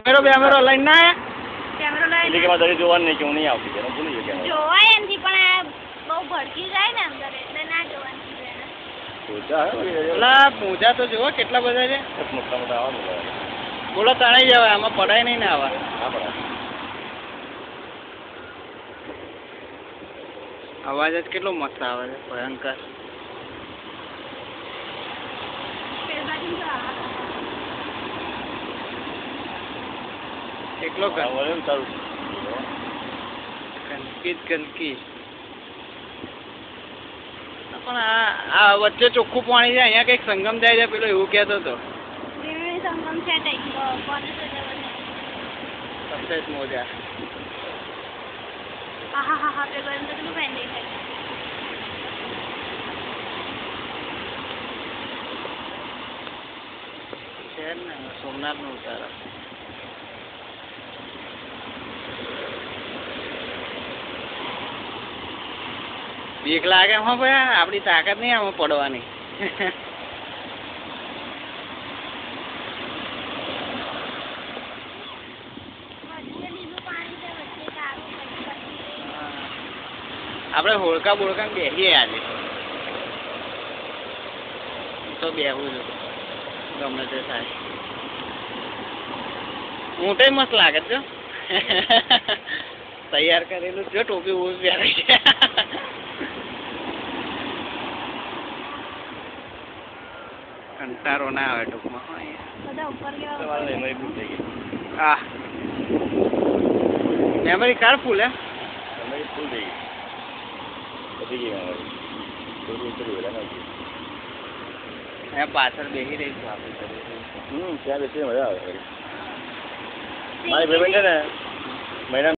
કેમેરો લઈને ના આયા? કેમેરો લઈને એટલે કે મારે જોવાનું નહીં કે હું નહીં આવતી હું ભૂલી ગયો કેમેરો જોવાય એમથી પણ બહુ ભડકી જાય ને અંદર એટલે ના જોવાનું પેલા પૂજા તો જુઓ કેટલા બધા છે. મોટા મોટા આવવાનું બોલો તણાઈ જવાય આમાં પડાય નહીં ને આવા. હા બરાબર અવાજ જ કેટલો મસ્ત આવે છે ભયંકર. એકલો સારું ગંદકી જ ગંદકી. પણ આ વચ્ચે ચોખ્ખું પાણી છે અહીંયા કઈક સંગમ થાય છે પેલો એવું કહેતો હતો. સંગમ છે સફેદ મોજા. હા પેલું એમ તો કેટલું ફેન દેખાય છે ને સોમનાથ નો ઉતારો. બીક લાગે હો ભાઈ આપડી તાકાત નહીં આમાં પડવાની. આપણે હોળકા બોળકા બેસીએ આજે તો બેહવું જ ગમે તે થાય. ઊંટે મસ્ત લાગે છે તૈયાર કરેલું જો ટોપી બહુ પહેરે છે. કંટાળો ના આવે ટૂંકમાં. બધા ઉપર મેમરી ફૂલ થઈ ગઈ. હા મેમરી કાર્ડ ફૂલ હે. મેમરી ફૂલ થઈ ગઈ પતી ગઈ મેમરી થોડું ઉતરી ગયેલા અહીંયા પાછળ બેસી રહીશું આપણે. ત્યાં બેસીને મજા આવે. મારી ભાઈ છે ને મહિના